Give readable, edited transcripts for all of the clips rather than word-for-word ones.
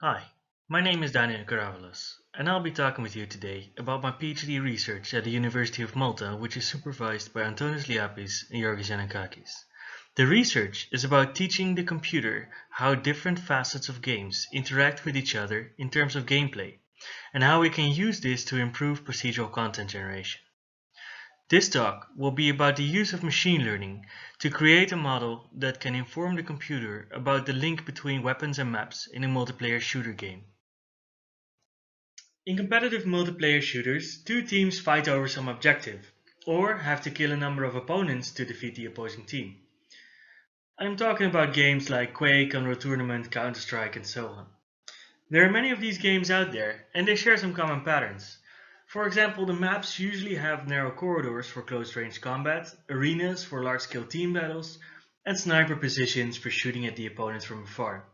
Hi, my name is Daniel Karavalos, and I'll be talking with you today about my PhD research at the University of Malta, which is supervised by Antonis Liapis and Yorgos Yannakakis. The research is about teaching the computer how different facets of games interact with each other in terms of gameplay, and how we can use this to improve procedural content generation. This talk will be about the use of machine learning to create a model that can inform the computer about the link between weapons and maps in a multiplayer shooter game. In competitive multiplayer shooters, two teams fight over some objective, or have to kill a number of opponents to defeat the opposing team. I'm talking about games like Quake, Unreal Tournament, Counter-Strike, and so on. There are many of these games out there, and they share some common patterns. For example, the maps usually have narrow corridors for close-range combat, arenas for large-scale team battles, and sniper positions for shooting at the opponents from afar.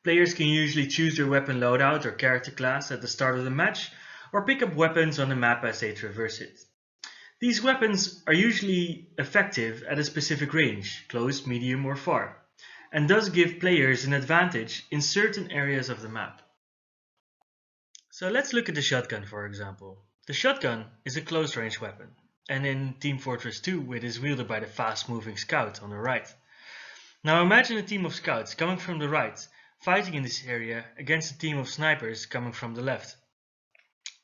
Players can usually choose their weapon loadout or character class at the start of the match, or pick up weapons on the map as they traverse it. These weapons are usually effective at a specific range, close, medium, or far, and thus give players an advantage in certain areas of the map. So let's look at the shotgun, for example. The shotgun is a close-range weapon, and in Team Fortress 2 it is wielded by the fast-moving scout on the right. Now imagine a team of scouts coming from the right, fighting in this area against a team of snipers coming from the left.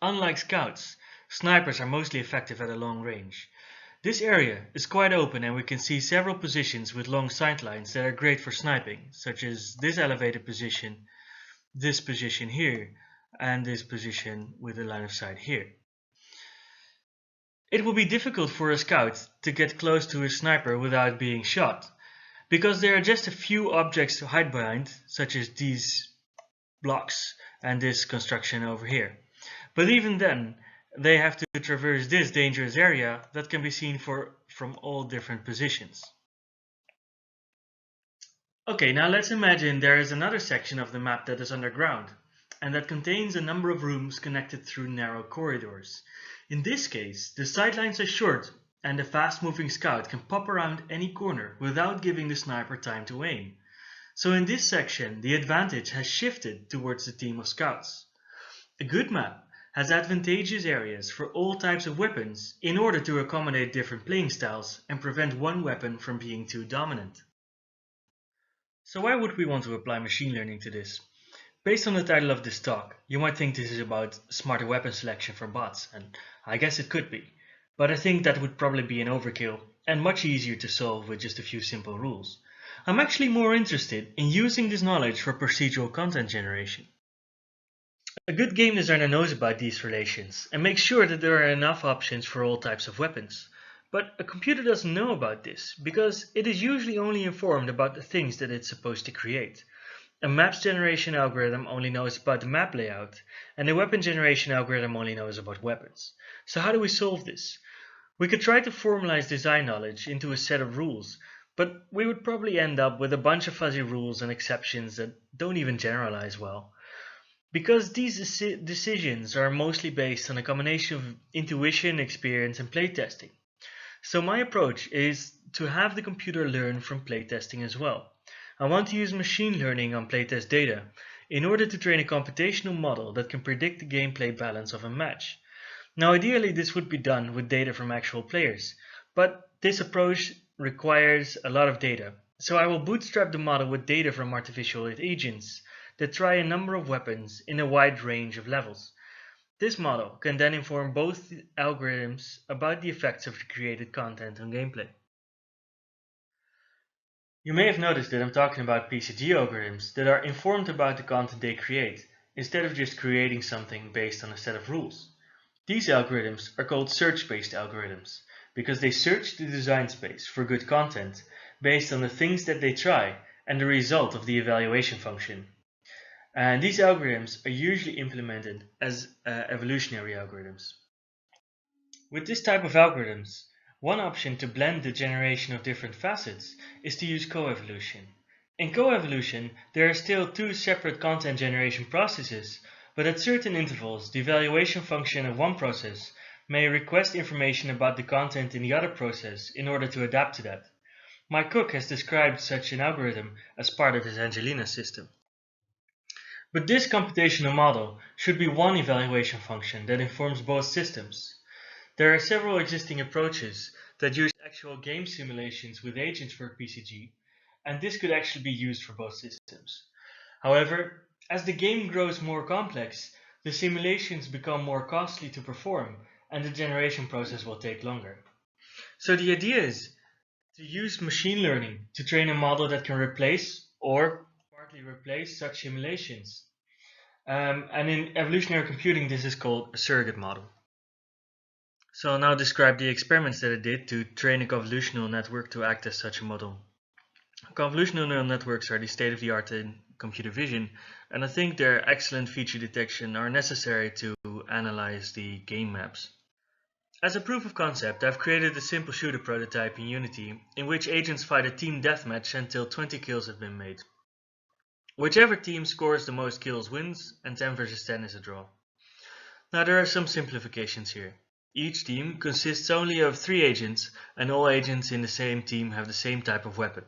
Unlike scouts, snipers are mostly effective at a long range. This area is quite open and we can see several positions with long sight lines that are great for sniping, such as this elevated position, this position here, and this position with a line of sight here. It will be difficult for a scout to get close to a sniper without being shot, because there are just a few objects to hide behind, such as these blocks and this construction over here. But even then, they have to traverse this dangerous area that can be seen from all different positions. Okay, now let's imagine there is another section of the map that is underground, and that contains a number of rooms connected through narrow corridors. In this case, the sightlines are short, and the fast-moving scout can pop around any corner without giving the sniper time to aim. So in this section, the advantage has shifted towards the team of scouts. A good map has advantageous areas for all types of weapons in order to accommodate different playing styles and prevent one weapon from being too dominant. So why would we want to apply machine learning to this? Based on the title of this talk, you might think this is about smarter weapon selection for bots, and I guess it could be. But I think that would probably be an overkill and much easier to solve with just a few simple rules. I'm actually more interested in using this knowledge for procedural content generation. A good game designer knows about these relations and makes sure that there are enough options for all types of weapons. But a computer doesn't know about this because it is usually only informed about the things that it's supposed to create. A maps generation algorithm only knows about the map layout, and a weapon generation algorithm only knows about weapons. So how do we solve this? We could try to formalize design knowledge into a set of rules, but we would probably end up with a bunch of fuzzy rules and exceptions that don't even generalize well. Because these decisions are mostly based on a combination of intuition, experience, and playtesting. So my approach is to have the computer learn from playtesting as well. I want to use machine learning on playtest data in order to train a computational model that can predict the gameplay balance of a match. Now ideally this would be done with data from actual players, but this approach requires a lot of data. So I will bootstrap the model with data from artificial agents that try a number of weapons in a wide range of levels. This model can then inform both algorithms about the effects of the created content on gameplay. You may have noticed that I'm talking about PCG algorithms that are informed about the content they create, instead of just creating something based on a set of rules. These algorithms are called search-based algorithms, because they search the design space for good content based on the things that they try and the result of the evaluation function. And these algorithms are usually implemented as evolutionary algorithms. With this type of algorithms, one option to blend the generation of different facets is to use coevolution. In coevolution, there are still two separate content generation processes, but at certain intervals, the evaluation function of one process may request information about the content in the other process in order to adapt to that. My cook has described such an algorithm as part of his Angelina system. But this computational model should be one evaluation function that informs both systems. There are several existing approaches that use actual game simulations with agents for PCG, and this could actually be used for both systems. However, as the game grows more complex, the simulations become more costly to perform, and the generation process will take longer. So the idea is to use machine learning to train a model that can replace or partly replace such simulations. And in evolutionary computing, this is called a surrogate model. So I'll now describe the experiments that I did to train a convolutional network to act as such a model. Convolutional neural networks are the state-of-the-art in computer vision, and I think their excellent feature detection are necessary to analyze the game maps. As a proof of concept, I've created a simple shooter prototype in Unity in which agents fight a team deathmatch until 20 kills have been made. Whichever team scores the most kills wins, and 10 versus 10 is a draw. Now there are some simplifications here. Each team consists only of 3 agents, and all agents in the same team have the same type of weapon.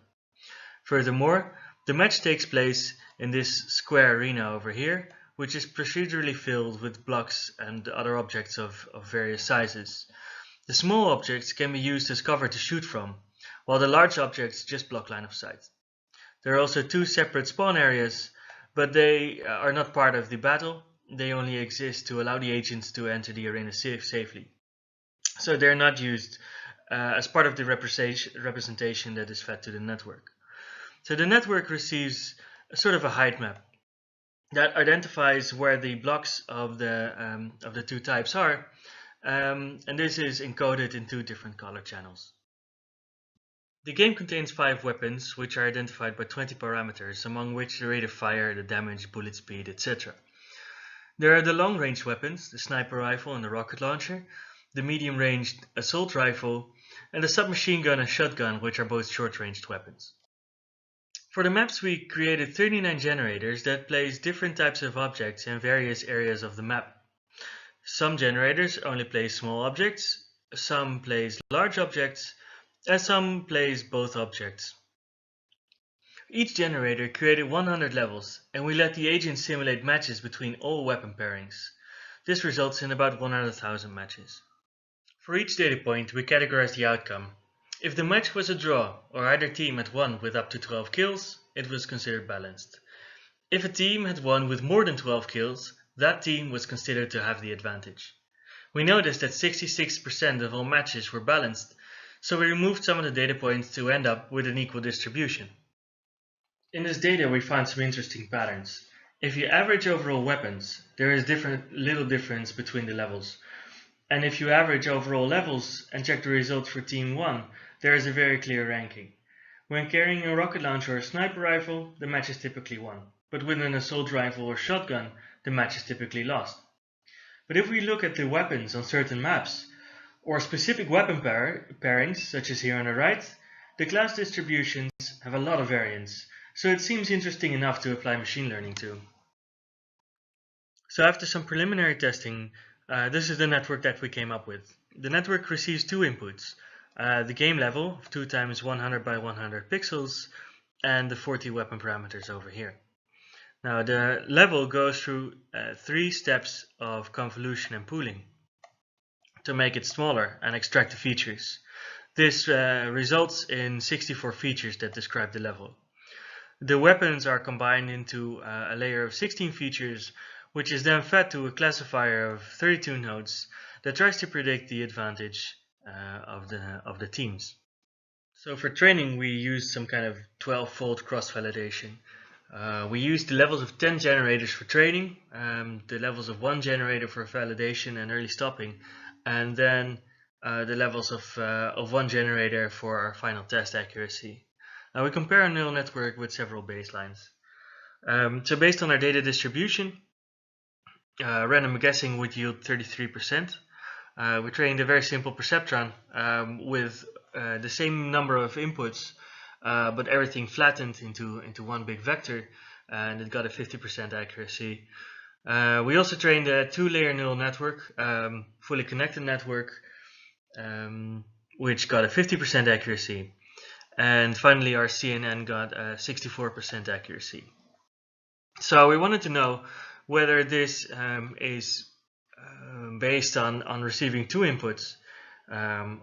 Furthermore, the match takes place in this square arena over here, which is procedurally filled with blocks and other objects of various sizes. The small objects can be used as cover to shoot from, while the large objects just block line of sight. There are also 2 separate spawn areas, but they are not part of the battle. They only exist to allow the agents to enter the arena safely. So they're not used as part of the representation that is fed to the network. So the network receives a sort of a height map that identifies where the blocks of the 2 types are, and this is encoded in 2 different color channels. The game contains 5 weapons, which are identified by 20 parameters, among which the rate of fire, the damage, bullet speed, etc. There are the long-range weapons, the sniper rifle and the rocket launcher, the medium-ranged assault rifle, and the submachine gun and shotgun, which are both short-ranged weapons. For the maps, we created 39 generators that place different types of objects in various areas of the map. Some generators only place small objects, some place large objects, and some place both objects. Each generator created 100 levels, and we let the agent simulate matches between all weapon pairings. This results in about 100,000 matches. For each data point, we categorize the outcome. If the match was a draw, or either team had won with up to 12 kills, it was considered balanced. If a team had won with more than 12 kills, that team was considered to have the advantage. We noticed that 66% of all matches were balanced, so we removed some of the data points to end up with an equal distribution. In this data we found some interesting patterns. If you average overall weapons, there is little difference between the levels. And if you average overall levels and check the results for Team 1, there is a very clear ranking. When carrying a rocket launcher or a sniper rifle, the match is typically won. But with an assault rifle or shotgun, the match is typically lost. But if we look at the weapons on certain maps, or specific weapon pairings, such as here on the right, the class distributions have a lot of variance, so it seems interesting enough to apply machine learning to. So after some preliminary testing, this is the network that we came up with. The network receives 2 inputs, the game level of 2 times 100 by 100 pixels, and the 40 weapon parameters over here. Now the level goes through 3 steps of convolution and pooling to make it smaller and extract the features. This results in 64 features that describe the level. The weapons are combined into a layer of 16 features, which is then fed to a classifier of 32 nodes that tries to predict the advantage of the teams. So for training we used some kind of 12-fold cross-validation. We used the levels of 10 generators for training, the levels of 1 generator for validation and early stopping, and then the levels of 1 generator for our final test accuracy. Now we compare a neural network with several baselines. So based on our data distribution, random guessing would yield 33%. We trained a very simple perceptron with the same number of inputs, but everything flattened into one big vector, and it got a 50% accuracy. We also trained a 2-layer neural network, fully connected network, which got a 50% accuracy. And finally our CNN got a 64% accuracy. So we wanted to know whether this is based on receiving two inputs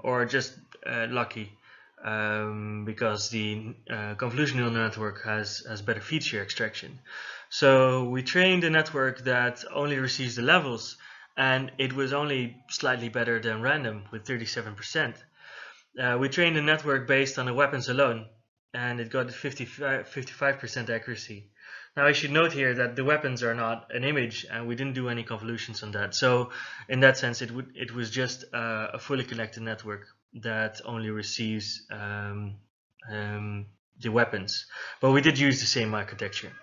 or just lucky because the convolutional neural network has better feature extraction. So we trained a network that only receives the levels, and it was only slightly better than random with 37%. We trained a network based on the weapons alone, and it got 55% accuracy. Now I should note here that the weapons are not an image, and we didn't do any convolutions on that. So in that sense, it was just a fully connected network that only receives the weapons. But we did use the same architecture.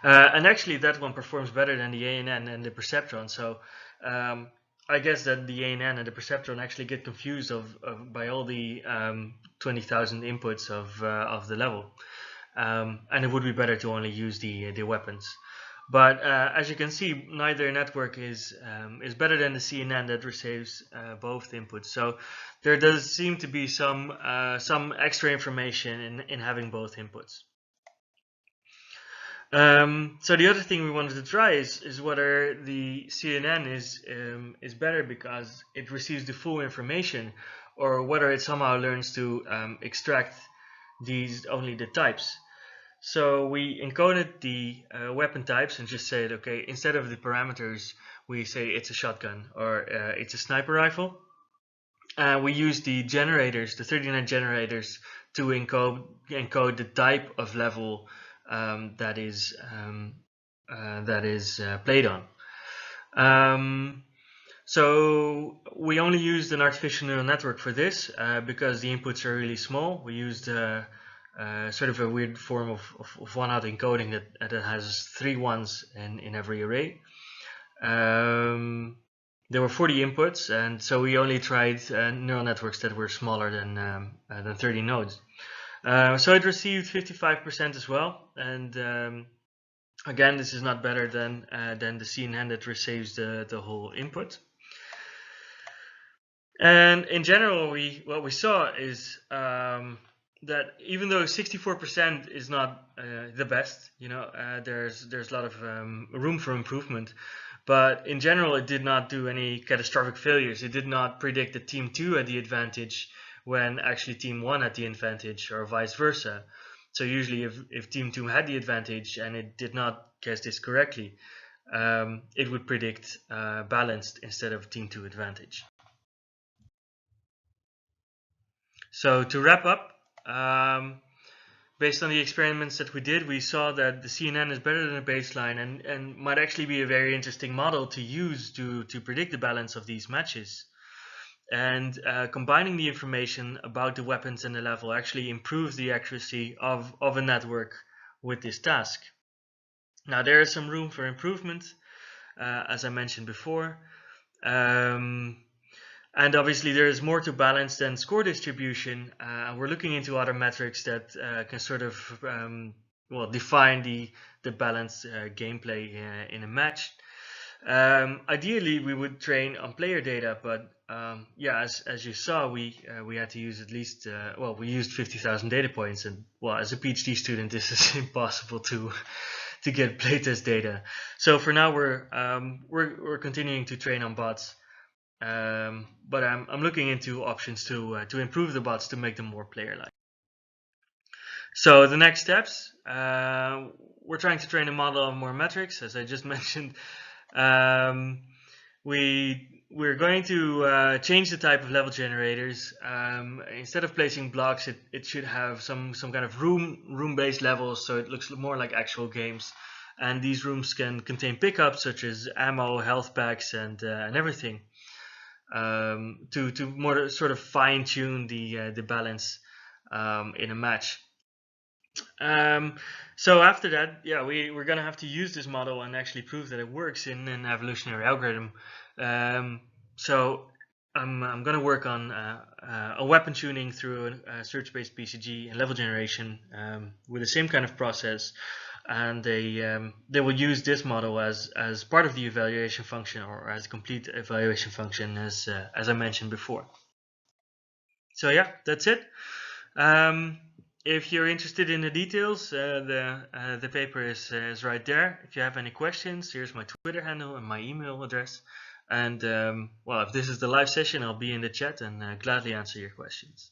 And actually, that one performs better than the ANN and the perceptron. So I guess that the ANN and the perceptron actually get confused by all the 20,000 inputs of the level. And it would be better to only use the weapons. But as you can see, neither network is better than the CNN that receives both inputs. So there does seem to be some extra information in having both inputs. So the other thing we wanted to try is whether the CNN is better because it receives the full information, or whether it somehow learns to extract only the types. So we encoded the weapon types and just said, okay, instead of the parameters, we say it's a shotgun or it's a sniper rifle. We use the generators, the 39 generators, to encode the type of level that is played on. So we only used an artificial neural network for this because the inputs are really small. We used sort of a weird form of one-hot encoding that has 3 ones in every array. There were 40 inputs, and so we only tried neural networks that were smaller than 30 nodes. So it received 55% as well, and again, this is not better than the CNN that receives the whole input. And in general, what we saw is that even though 64% is not the best, there's a lot of room for improvement. But in general, it did not do any catastrophic failures. It did not predict that Team 2 had the advantage when actually Team 1 had the advantage, or vice versa. So usually if Team 2 had the advantage and it did not guess this correctly, it would predict balanced instead of Team 2 advantage. So to wrap up, based on the experiments that we did, we saw that the CNN is better than a baseline and might actually be a very interesting model to use to predict the balance of these matches. And combining the information about the weapons and the level actually improves the accuracy of a network with this task. Now there is some room for improvement, as I mentioned before. And obviously there is more to balance than score distribution. We're looking into other metrics that can sort of define the balanced gameplay in a match. Ideally, we would train on player data, but yeah, as you saw, we had to use at least we used 50,000 data points, and well, as a PhD student, this is impossible to get playtest data. So for now, we're continuing to train on bots. But I'm looking into options to improve the bots to make them more player-like. So the next steps, we're trying to train a model of more metrics, as I just mentioned. We're going to change the type of level generators. Instead of placing blocks, it should have some kind of room-based levels, so it looks more like actual games. And these rooms can contain pickups such as ammo, health packs, and everything. To more sort of fine-tune the balance in a match. So after that, yeah, we're gonna have to use this model and actually prove that it works in an evolutionary algorithm. So I'm gonna work on a weapon tuning through a search-based BCG and level generation with the same kind of process. And they will use this model as part of the evaluation function, or as a complete evaluation function, as I mentioned before. So yeah, that's it. If you're interested in the details, the paper is right there. If you have any questions, here's my Twitter handle and my email address. And well, if this is the live session, I'll be in the chat and gladly answer your questions.